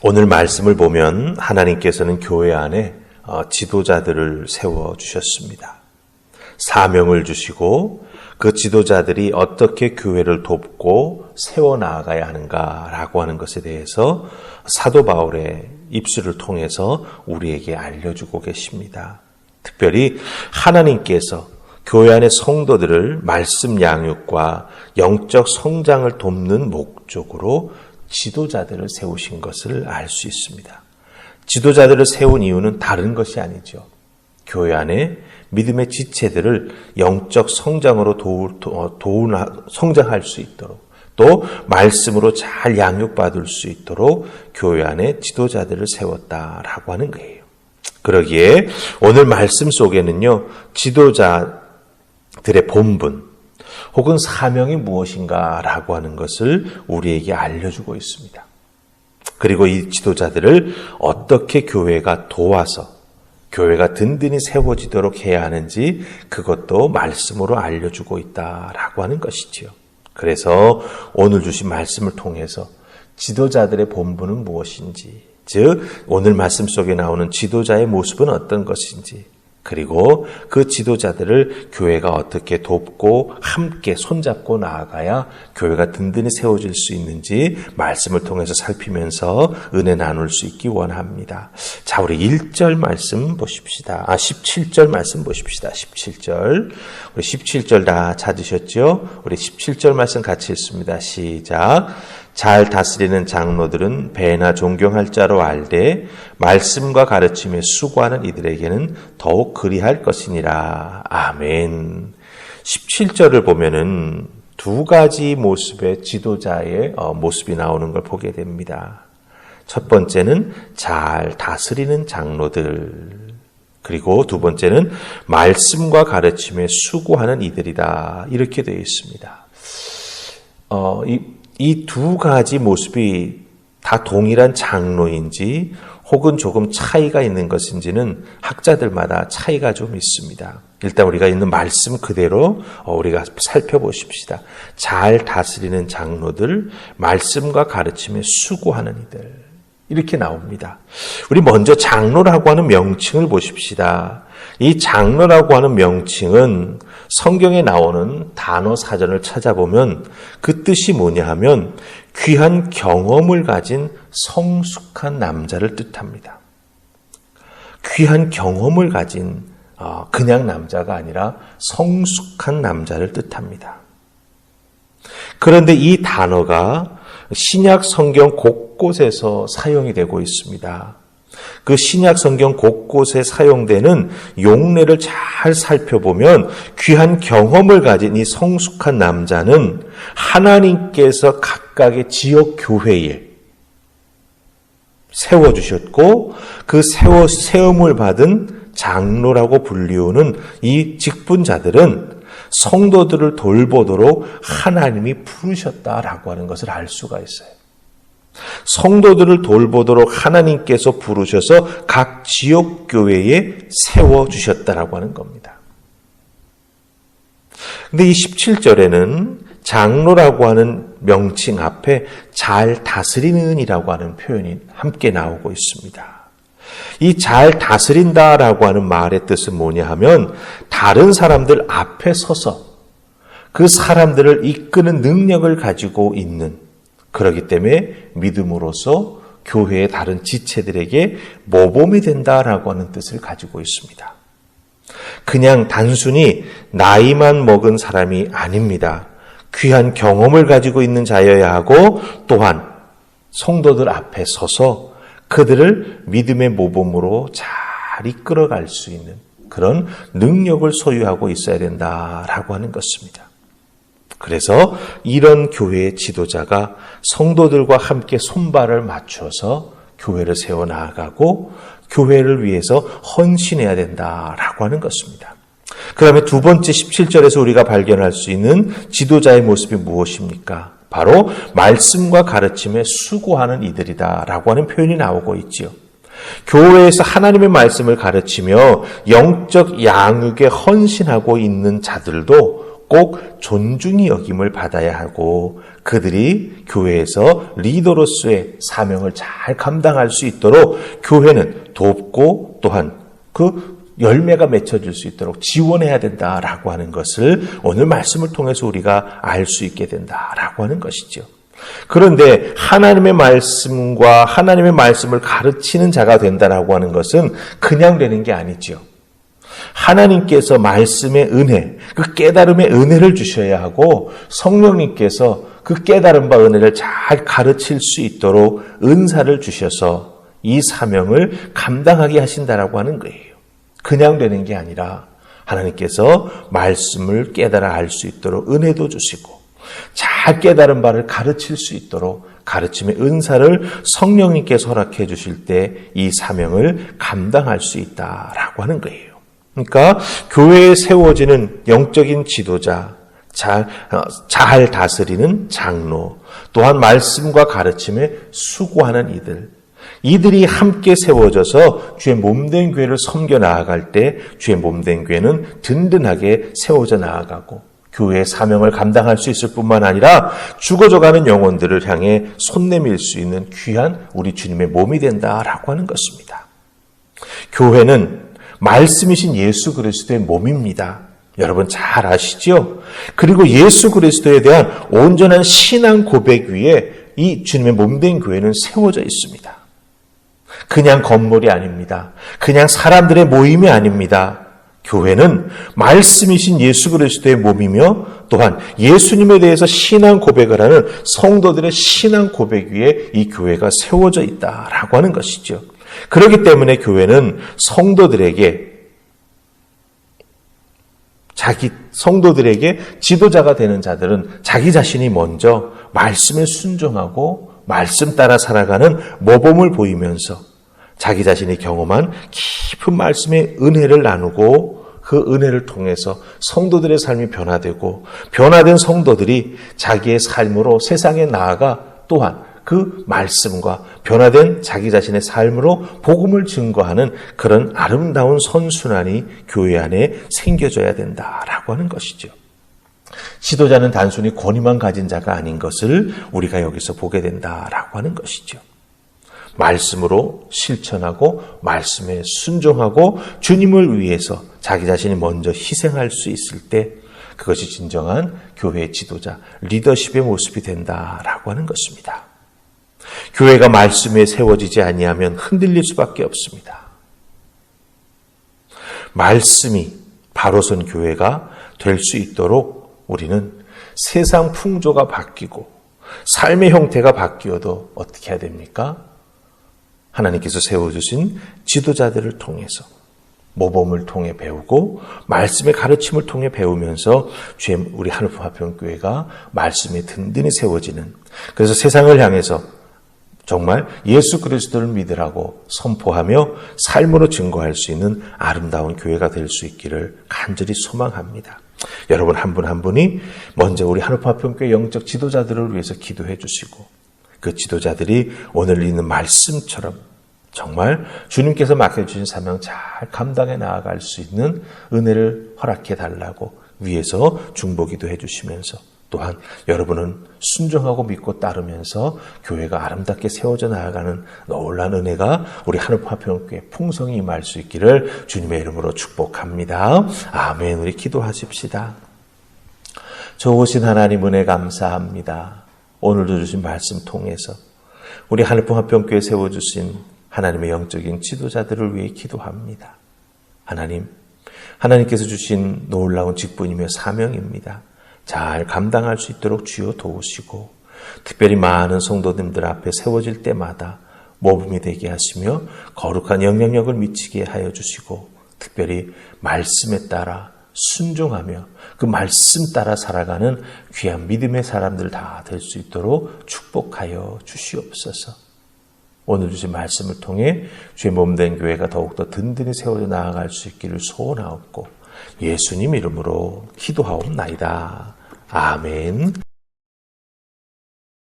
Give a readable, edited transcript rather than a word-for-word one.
오늘 말씀을 보면 하나님께서는 교회 안에 지도자들을 세워주셨습니다. 사명을 주시고 그 지도자들이 어떻게 교회를 돕고 세워나가야 하는가라고 하는 것에 대해서 사도 바울의 입술을 통해서 우리에게 알려주고 계십니다. 특별히 하나님께서 교회 안의 성도들을 말씀 양육과 영적 성장을 돕는 목적으로 지도자들을 세우신 것을 알 수 있습니다. 지도자들을 세운 이유는 다른 것이 아니죠. 교회 안에 믿음의 지체들을 영적 성장으로 성장할 수 있도록 또 말씀으로 잘 양육받을 수 있도록 교회 안에 지도자들을 세웠다라고 하는 거예요. 그러기에 오늘 말씀 속에는요, 지도자들의 본분 혹은 사명이 무엇인가라고 하는 것을 우리에게 알려주고 있습니다. 그리고 이 지도자들을 어떻게 교회가 도와서 교회가 든든히 세워지도록 해야 하는지 그것도 말씀으로 알려주고 있다라고 하는 것이지요. 그래서 오늘 주신 말씀을 통해서 지도자들의 본분은 무엇인지, 즉 오늘 말씀 속에 나오는 지도자의 모습은 어떤 것인지, 그리고 그 지도자들을 교회가 어떻게 돕고 함께 손잡고 나아가야 교회가 든든히 세워질 수 있는지 말씀을 통해서 살피면서 은혜 나눌 수 있기 원합니다. 자, 우리 1절 말씀 보십시다. 17절 말씀 보십시다. 17절. 우리 17절 다 찾으셨죠? 우리 17절 말씀 같이 읽습니다. 시작. 잘 다스리는 장로들은 배나 존경할 자로 알되 말씀과 가르침에 수고하는 이들에게는 더욱 그리할 것이니라. 아멘. 17절을 보면은 두 가지 모습의 지도자의 모습이 나오는 걸 보게 됩니다. 첫 번째는 잘 다스리는 장로들, 그리고 두 번째는 말씀과 가르침에 수고하는 이들이다. 이렇게 되어 있습니다. 이 두 가지 모습이 다 동일한 장로인지 혹은 조금 차이가 있는 것인지는 학자들마다 차이가 좀 있습니다. 일단 우리가 있는 말씀 그대로 우리가 살펴보십시다. 잘 다스리는 장로들, 말씀과 가르침에 수고하는 이들, 이렇게 나옵니다. 우리 먼저 장로라고 하는 명칭을 보십시다. 이 장로라고 하는 명칭은 성경에 나오는 단어 사전을 찾아보면 그 뜻이 뭐냐 하면 귀한 경험을 가진 성숙한 남자를 뜻합니다. 귀한 경험을 가진 그냥 남자가 아니라 성숙한 남자를 뜻합니다. 그런데 이 단어가 신약 성경 곳곳에서 사용이 되고 있습니다. 그 신약 성경 곳곳에 사용되는 용례를 잘 살펴보면 귀한 경험을 가진 이 성숙한 남자는 하나님께서 각각의 지역 교회에 세워주셨고 그 세움을 받은 장로라고 불리우는 이 직분자들은 성도들을 돌보도록 하나님이 부르셨다라고 하는 것을 알 수가 있어요. 성도들을 돌보도록 하나님께서 부르셔서 각 지역교회에 세워주셨다라고 하는 겁니다. 근데 이 17절에는 장로라고 하는 명칭 앞에 잘 다스리는 이라고 하는 표현이 함께 나오고 있습니다. 이 잘 다스린다라고 하는 말의 뜻은 뭐냐 하면 다른 사람들 앞에 서서 그 사람들을 이끄는 능력을 가지고 있는, 그렇기 때문에 믿음으로써 교회의 다른 지체들에게 모범이 된다라고 하는 뜻을 가지고 있습니다. 그냥 단순히 나이만 먹은 사람이 아닙니다. 귀한 경험을 가지고 있는 자여야 하고 또한 성도들 앞에 서서 그들을 믿음의 모범으로 잘 이끌어갈 수 있는 그런 능력을 소유하고 있어야 된다라고 하는 것입니다. 그래서 이런 교회의 지도자가 성도들과 함께 손발을 맞춰서 교회를 세워나가고 교회를 위해서 헌신해야 된다라고 하는 것입니다. 그 다음에 두 번째 17절에서 우리가 발견할 수 있는 지도자의 모습이 무엇입니까? 바로 말씀과 가르침에 수고하는 이들이다라고 하는 표현이 나오고 있지요. 교회에서 하나님의 말씀을 가르치며 영적 양육에 헌신하고 있는 자들도 꼭 존중이 여김을 받아야 하고 그들이 교회에서 리더로서의 사명을 잘 감당할 수 있도록 교회는 돕고 또한 그 열매가 맺혀질 수 있도록 지원해야 된다라고 하는 것을 오늘 말씀을 통해서 우리가 알 수 있게 된다라고 하는 것이죠. 그런데 하나님의 말씀과 하나님의 말씀을 가르치는 자가 된다라고 하는 것은 그냥 되는 게 아니죠. 하나님께서 말씀의 은혜, 그 깨달음의 은혜를 주셔야 하고 성령님께서 그 깨달음과 은혜를 잘 가르칠 수 있도록 은사를 주셔서 이 사명을 감당하게 하신다라고 하는 거예요. 그냥 되는 게 아니라 하나님께서 말씀을 깨달아 알 수 있도록 은혜도 주시고 잘 깨달은 바를 가르칠 수 있도록 가르침의 은사를 성령님께서 허락해 주실 때 이 사명을 감당할 수 있다라고 하는 거예요. 그러니까 교회에 세워지는 영적인 지도자, 잘 다스리는 장로, 또한 말씀과 가르침에 수고하는 이들이 함께 세워져서 주의 몸된 교회를 섬겨 나아갈 때 주의 몸된 교회는 든든하게 세워져 나아가고 교회의 사명을 감당할 수 있을 뿐만 아니라 죽어져가는 영혼들을 향해 손 내밀 수 있는 귀한 우리 주님의 몸이 된다라고 하는 것입니다. 교회는 말씀이신 예수 그리스도의 몸입니다. 여러분 잘 아시죠? 그리고 예수 그리스도에 대한 온전한 신앙 고백 위에 이 주님의 몸된 교회는 세워져 있습니다. 그냥 건물이 아닙니다. 그냥 사람들의 모임이 아닙니다. 교회는 말씀이신 예수 그리스도의 몸이며 또한 예수님에 대해서 신앙 고백을 하는 성도들의 신앙 고백 위에 이 교회가 세워져 있다라고 하는 것이죠. 그렇기 때문에 교회는 성도들에게 지도자가 되는 자들은 자기 자신이 먼저 말씀에 순종하고 말씀 따라 살아가는 모범을 보이면서 자기 자신이 경험한 깊은 말씀의 은혜를 나누고 그 은혜를 통해서 성도들의 삶이 변화되고 변화된 성도들이 자기의 삶으로 세상에 나아가 또한 그 말씀과 변화된 자기 자신의 삶으로 복음을 증거하는 그런 아름다운 선순환이 교회 안에 생겨져야 된다라고 하는 것이죠. 지도자는 단순히 권위만 가진 자가 아닌 것을 우리가 여기서 보게 된다라고 하는 것이죠. 말씀으로 실천하고 말씀에 순종하고 주님을 위해서 자기 자신이 먼저 희생할 수 있을 때 그것이 진정한 교회의 지도자, 리더십의 모습이 된다라고 하는 것입니다. 교회가 말씀에 세워지지 아니하면 흔들릴 수밖에 없습니다. 말씀이 바로 선 교회가 될 수 있도록 우리는 세상 풍조가 바뀌고 삶의 형태가 바뀌어도 어떻게 해야 됩니까? 하나님께서 세워주신 지도자들을 통해서 모범을 통해 배우고 말씀의 가르침을 통해 배우면서 우리 하늘품 화평교회가 말씀에 든든히 세워지는, 그래서 세상을 향해서 정말 예수 그리스도를 믿으라고 선포하며 삶으로 증거할 수 있는 아름다운 교회가 될 수 있기를 간절히 소망합니다. 여러분 한 분 한 분이 먼저 우리 하늘품 화평교회 영적 지도자들을 위해서 기도해 주시고 그 지도자들이 오늘 있는 말씀처럼 정말 주님께서 맡겨주신 사명 잘 감당해 나아갈 수 있는 은혜를 허락해 달라고 위에서 중보기도 해주시면서 또한 여러분은 순종하고 믿고 따르면서 교회가 아름답게 세워져 나아가는 놀라운 은혜가 우리 하늘품 화평교회 풍성히 임할 수 있기를 주님의 이름으로 축복합니다. 아멘. 우리 기도하십시다. 좋으신 하나님 은혜 감사합니다. 오늘도 주신 말씀 통해서 우리 하늘품 화평교회 세워주신 하나님의 영적인 지도자들을 위해 기도합니다. 하나님께서 주신 놀라운 직분이며 사명입니다. 잘 감당할 수 있도록 주여 도우시고 특별히 많은 성도님들 앞에 세워질 때마다 모범이 되게 하시며 거룩한 영향력을 미치게 하여 주시고 특별히 말씀에 따라 순종하며 그 말씀 따라 살아가는 귀한 믿음의 사람들 다 될 수 있도록 축복하여 주시옵소서. 오늘 주신 말씀을 통해 주의 몸된 교회가 더욱더 든든히 세워져 나아갈 수 있기를 소원하옵고 예수님 이름으로 기도하옵나이다. 아멘.